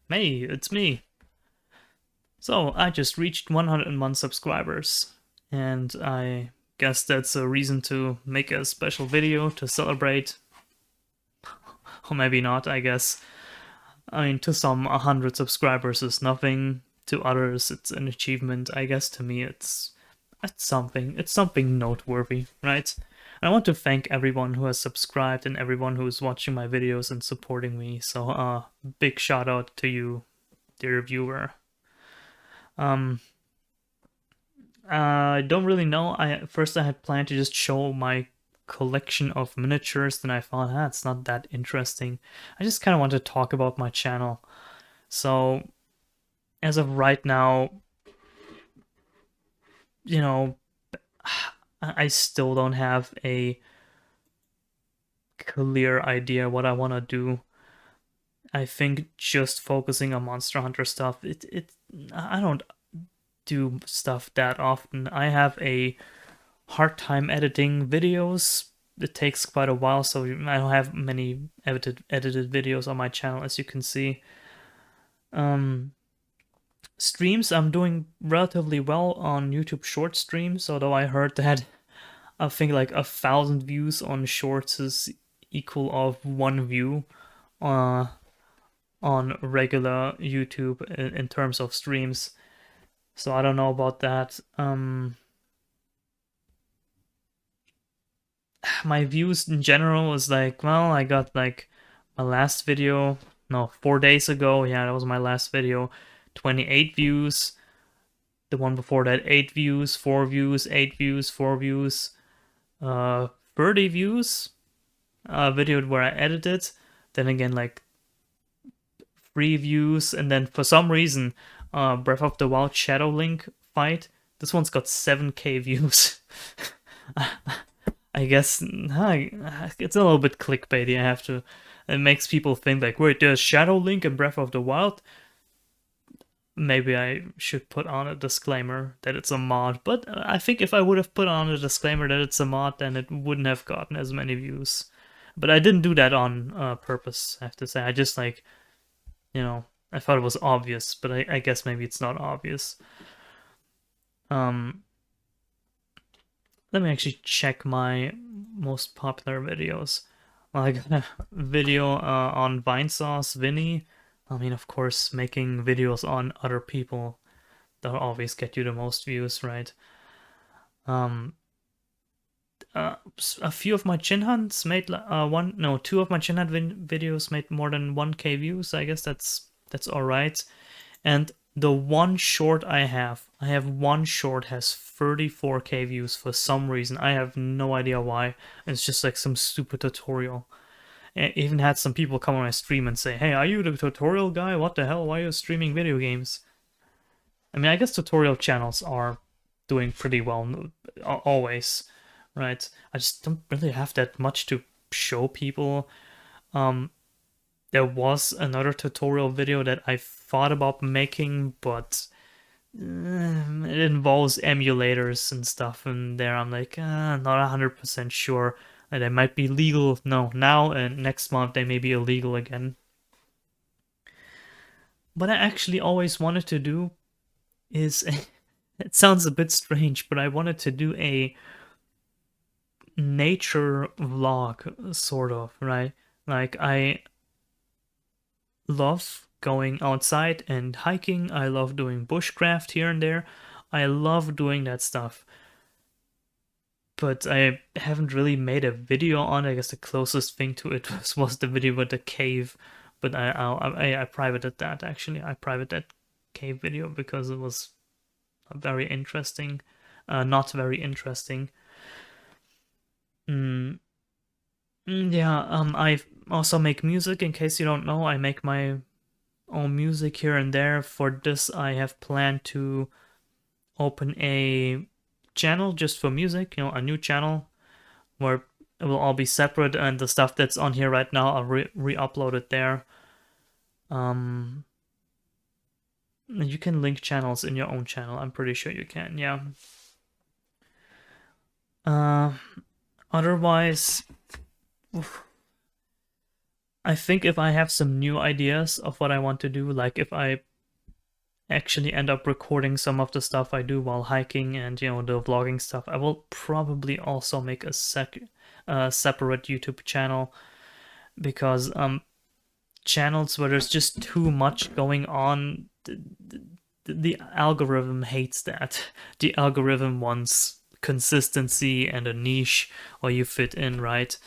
Hey, it's me. So, I just reached 101 subscribers, and I guess that's a reason to make a special video to celebrate, or maybe not, I guess. I mean, to some, 100 subscribers is nothing. To others, it's an achievement. I guess to me, it's something. It's something noteworthy, right? I want to thank everyone who has subscribed and everyone who is watching my videos and supporting me. So, big shout out to you, dear viewer. Um, I don't really know. I had planned to just show my collection of miniatures, then I thought, it's not that interesting. I just kind of want to talk about my channel. So, as of right now, you know, I still don't have a clear idea what I want to do. I think just focusing on Monster Hunter stuff, I don't do stuff that often. I have a hard time editing videos. It takes quite a while, so I don't have many edited videos on my channel, as you can see. Um, Streams, I'm doing relatively well on YouTube short streams, although I heard that I think like 1,000 views on shorts is equal of one view uh, on regular YouTube in terms of streams. So I don't know about that. My views in general is like, well, I got like my last video, no, 4 days ago. Yeah, that was my last video. 28 views. The one before that, 8 views, 4 views, 8 views, 4 views, 30 views. A video where I edited. Then again, like 3 views. And then for some reason, Breath of the Wild Shadow Link fight. This one's got 7k views. I guess it's a little bit clickbaity. I have to. It makes people think like, wait, there's Shadow Link in Breath of the Wild. Maybe I should put on a disclaimer that it's a mod. But I think if I would have put on a disclaimer that it's a mod, then it wouldn't have gotten as many views. But I didn't do that on purpose. I have to say, I just like, I thought it was obvious, but I guess maybe it's not obvious. Um, Let me actually check my most popular videos. Well, I got a video on Vinesauce Vinny. I mean, of course, making videos on other people, that'll always get you the most views, right? Um, a few of my chin hunts made two of my chin hunt videos made more than 1k views. I guess that's all right. And the one short I have one short has 34k views for some reason. I have no idea why. It's just like some stupid tutorial. I even had some people come on my stream and say, "Hey, are you the tutorial guy? What the hell? Why are you streaming video games?" I mean, I guess tutorial channels are doing pretty well always, right? I just don't really have that much to show people. Um, there was another tutorial video that I thought about making, but it involves emulators and stuff, and there I'm like, not 100% sure. And they might be legal. No, now and next month they may be illegal again. What I actually always wanted to do is, it sounds a bit strange, but I wanted to do a nature vlog, sort of, right? Like, I love going outside and hiking. I love doing bushcraft here and there. I love doing that stuff. But I haven't really made a video on it. I guess the closest thing to it was the video with the cave. But I privated that, actually. I privated that cave video because it was very interesting. Not very interesting. Mm, yeah, I also make music. In case you don't know, I make my own music here and there. For this, I have planned to open a channel just for music, a new channel where it will all be separate, and the stuff that's on here right now, I'll re-upload it there. Um, you can link channels in your own channel. I'm pretty sure you can, yeah. Uh, Otherwise, I think if I have some new ideas of what I want to do, like if I actually end up recording some of the stuff I do while hiking and, you know, the vlogging stuff, I will probably also make a separate YouTube channel, because channels where there's just too much going on, the algorithm hates that. The algorithm wants consistency and a niche where you fit in, right?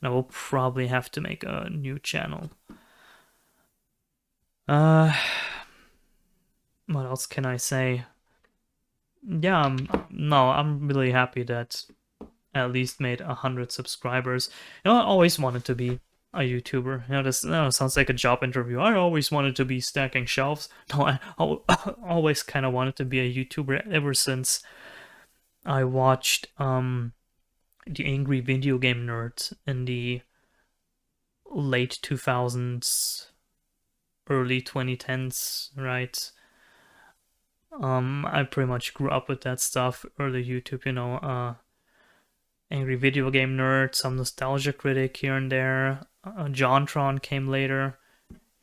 And I will probably have to make a new channel. What else can I say? Yeah, I'm really happy that I at least made 100 subscribers. You know, I always wanted to be a YouTuber. You know, this sounds like a job interview. I always wanted to be stacking shelves. No, I always kind of wanted to be a YouTuber ever since I watched the Angry Video Game Nerd in the late 2000s, early 2010s, right? I pretty much grew up with that stuff, early YouTube, you know, Angry Video Game Nerd, some Nostalgia Critic here and there. JonTron came later,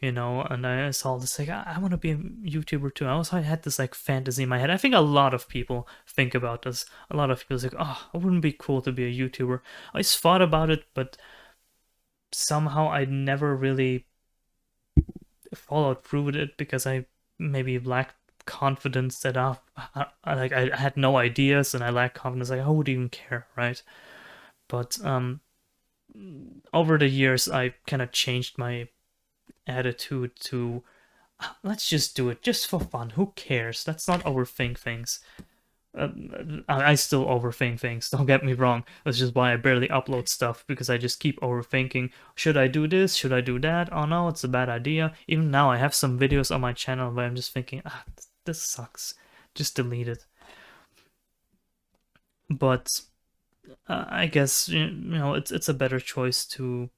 you know, and I saw this like, I want to be a YouTuber too. I also had this like fantasy in my head. I think a lot of people think about this. A lot of people like, oh, it wouldn't be cool to be a YouTuber. I just thought about it, but somehow I never really followed through with it because I maybe lacked confidence that I had no ideas and I lacked confidence. Like, who would even care, right? But over the years, I kind of changed my attitude to, let's just do it just for fun. Who cares? Let's not overthink things. I still overthink things, don't get me wrong. That's just why I barely upload stuff, because I just keep overthinking. Should I do this? Should I do that? Oh no, it's a bad idea. Even now I have some videos on my channel where I'm just thinking, this sucks. Just delete it. But I guess, you know, it's a better choice to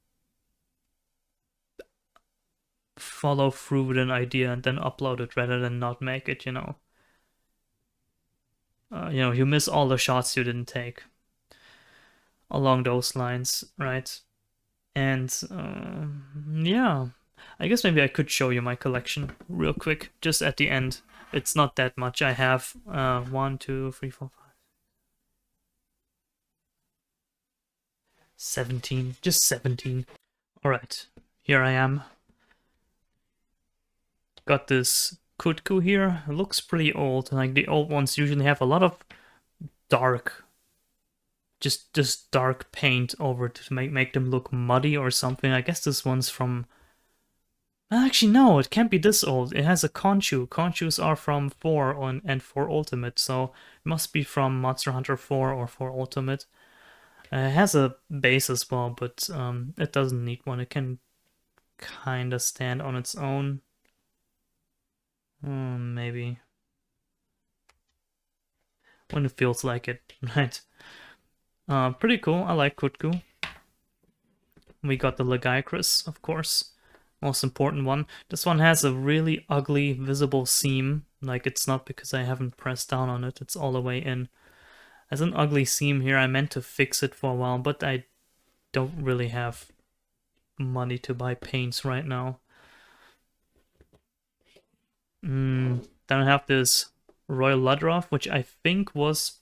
follow through with an idea and then upload it rather than not make it, you know. You know, you miss all the shots you didn't take. Along those lines, right? And yeah, I guess maybe I could show you my collection real quick, just at the end. It's not that much. I have 1, 2, 3, 4, 5, 17, just 17. All right, here I am. Got this Kutku here. It looks pretty old. Like the old ones usually have a lot of dark, just dark paint over to make them look muddy or something. I guess this one's from. Actually, no, it can't be this old. It has a Conchu. Conchus are from 4 and 4 Ultimate, so it must be from Monster Hunter 4 or 4 Ultimate. It has a base as well, but it doesn't need one. It can kind of stand on its own. Maybe. When it feels like it, right? Pretty cool. I like Kutku. We got the Lagiacrus, of course. Most important one. This one has a really ugly visible seam. Like, it's not because I haven't pressed down on it. It's all the way in. Has an ugly seam here. I meant to fix it for a while, but I don't really have money to buy paints right now. Then I have this Royal Ludroth, which I think was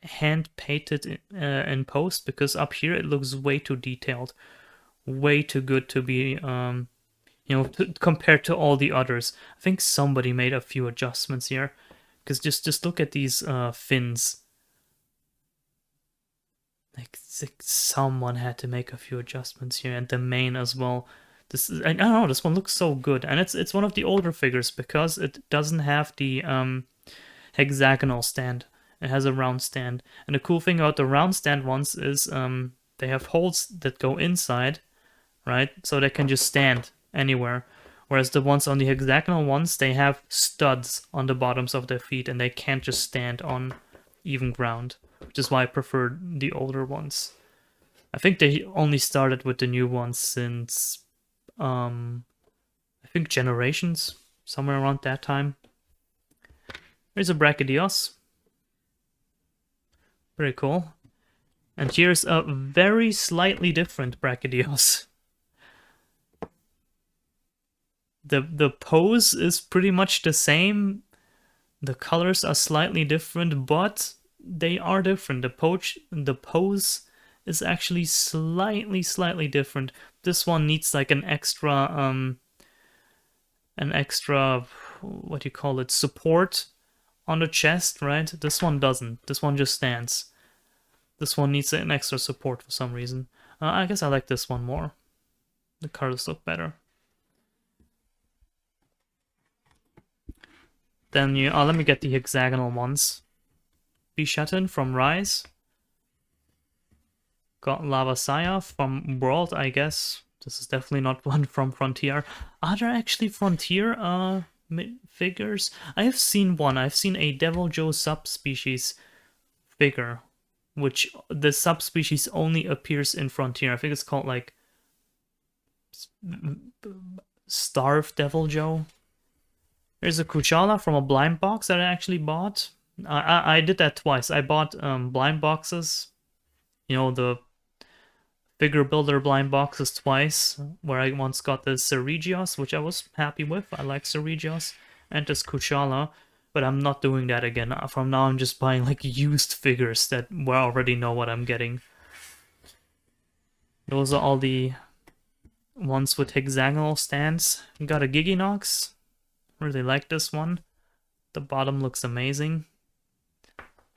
hand painted in post, because up here it looks way too detailed, way too good to be you know, compared to all the others. I think somebody made a few adjustments here, because just look at these fins. Like someone had to make a few adjustments here, and the mane as well. I don't know, this one looks so good, and it's one of the older figures because it doesn't have the hexagonal stand. It has a round stand, and the cool thing about the round stand ones is they have holes that go inside, right? So they can just stand anywhere. Whereas the ones on the hexagonal ones, they have studs on the bottoms of their feet, and they can't just stand on even ground, which is why I prefer the older ones. I think they only started with the new ones since I think Generations, somewhere around that time. Here's a Brachydios. Very cool. And here's a very slightly different Brachydios. the pose is pretty much the same. The colors are slightly different, but they are different. The pose is actually slightly different. This one needs like an extra what do you call it, support on the chest, right? This one doesn't. This one just stands. This one needs an extra support for some reason. I guess I like this one more. The colors look better. Then let me get the hexagonal ones. Bishaten from Rise. Got Lavasaya from World, I guess. This is definitely not one from Frontier. Are there actually Frontier figures? I have seen one. I've seen a Deviljho subspecies figure, which the subspecies only appears in Frontier. I think it's called like Starved Deviljho. There's a Kushala from a blind box that I actually bought. I did that twice. I bought blind boxes, you know, the figure builder blind boxes twice, where I once got the Ceregios, which I was happy with. I like Ceregios, and this Kushala, but I'm not doing that again. From now I'm just buying like used figures that I already know what I'm getting. Those are all the ones with hexagonal stands. Got a Giginox. Really like this one. The bottom looks amazing.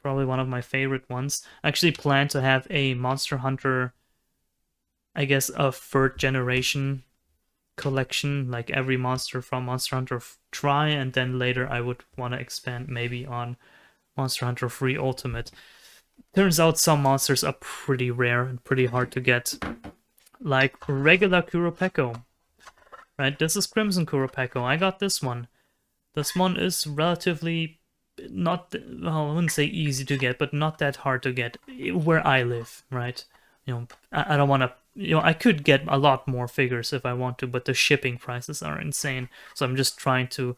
Probably one of my favorite ones. I actually plan to have a Monster Hunter, I guess a 3rd generation collection, like every monster from Monster Hunter Tri, and then later I would want to expand maybe on Monster Hunter 3 Ultimate. Turns out some monsters are pretty rare and pretty hard to get. Like regular Kuropeko. Right, this is Crimson Kuropeko. I got this one. This one is relatively not, well, I wouldn't say easy to get, but not that hard to get where I live, right? You know, I don't want to, you know, I could get a lot more figures if I want to, but the shipping prices are insane. So I'm just trying to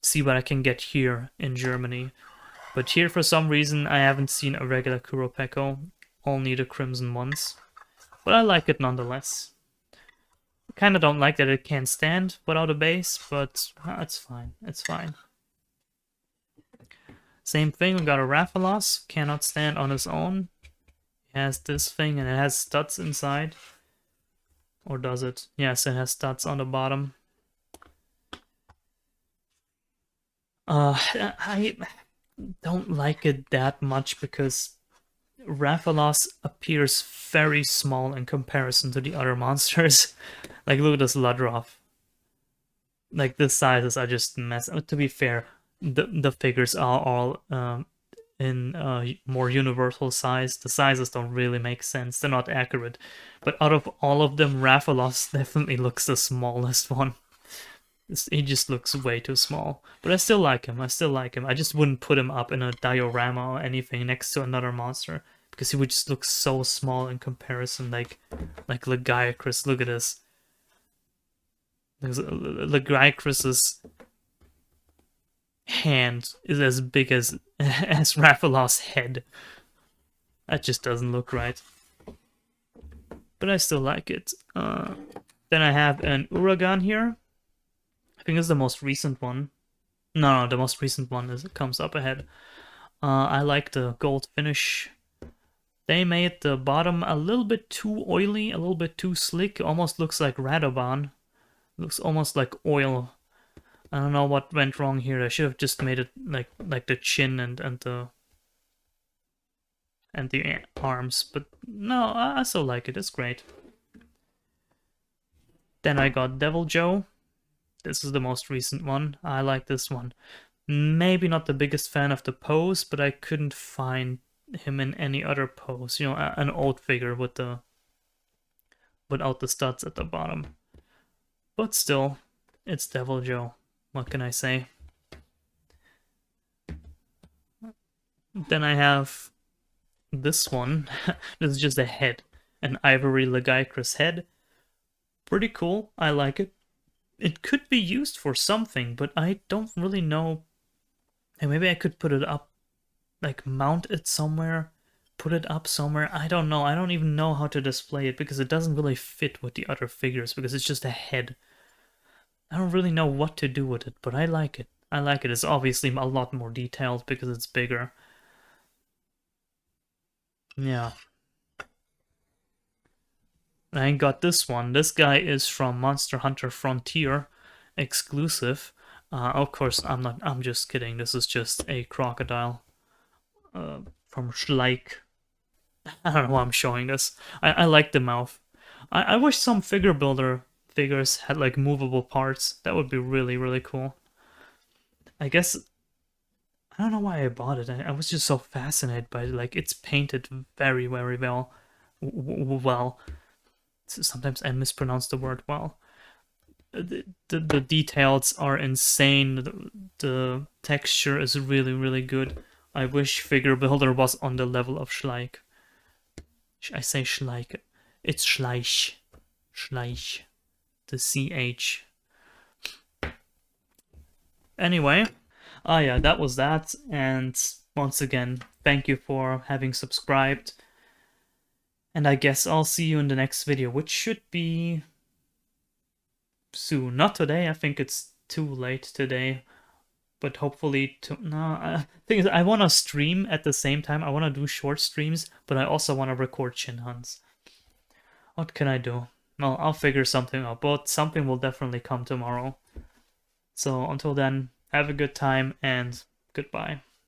see what I can get here in Germany. But here, for some reason, I haven't seen a regular Kuropeko, only the Crimson ones. But I like it nonetheless. Kind of don't like that it can't stand without a base, but it's fine. It's fine. Same thing, we got a Rathalos, cannot stand on his own. He has this thing and it has studs inside. Or does it? Yes, it has studs on the bottom. I don't like it that much because Rathalos appears very small in comparison to the other monsters. Like, look at this Ludroth. Like, the sizes are just mess. To be fair, the figures are all in more universal size. The sizes don't really make sense. They're not accurate. But out of all of them, Rathalos definitely looks the smallest one. He just looks way too small. But I still like him. I still like him. I just wouldn't put him up in a diorama or anything next to another monster, because he would just look so small in comparison. Like Lagiacrus. Look at this. Lagiacrus's hand is as big as Rathalos's head. That just doesn't look right. But I still like it. Then I have an Uragaan here. I think it's the most recent one. No, the most recent one comes up ahead. I like the gold finish. They made the bottom a little bit too oily, a little bit too slick. Almost looks like Radoban. Looks almost like oil. I don't know what went wrong here. I should have just made it like the chin and the arms. But no, I still like it. It's great. Then I got Deviljho. This is the most recent one. I like this one. Maybe not the biggest fan of the pose, but I couldn't find him in any other pose. You know, an old figure without the studs at the bottom. But still, it's Deviljho. What can I say? Then I have this one. This is just a head. An ivory Lagiacrus head. Pretty cool. I like it. It could be used for something, but I don't really know. And maybe I could put it up, like mount it somewhere, put it up somewhere. I don't know. I don't even know how to display it because it doesn't really fit with the other figures because it's just a head. I don't really know what to do with it, but I like it. I like it. It's obviously a lot more detailed because it's bigger. Yeah. I got this one. This guy is from Monster Hunter Frontier, exclusive. Of course, I'm just kidding. This is just a crocodile from Schleich. I don't know why I'm showing this. I like the mouth. I wish some figure builder figures had like movable parts. That would be really, really cool. I guess I don't know why I bought it. I was just so fascinated by it. Like it's painted very, very well. Well, sometimes I mispronounce the word well. The details are insane. The texture is really, really good. I wish Figure Builder was on the level of Schleich. I say Schleich. It's Schleich. Schleich. The CH. Anyway, yeah, that was that. And once again, thank you for having subscribed. And I guess I'll see you in the next video, which should be soon. Not today, I think it's too late today. But hopefully, thing is, I want to stream at the same time. I want to do short streams, but I also want to record chin hunts. What can I do? Well, I'll figure something out, but something will definitely come tomorrow. So until then, have a good time and goodbye.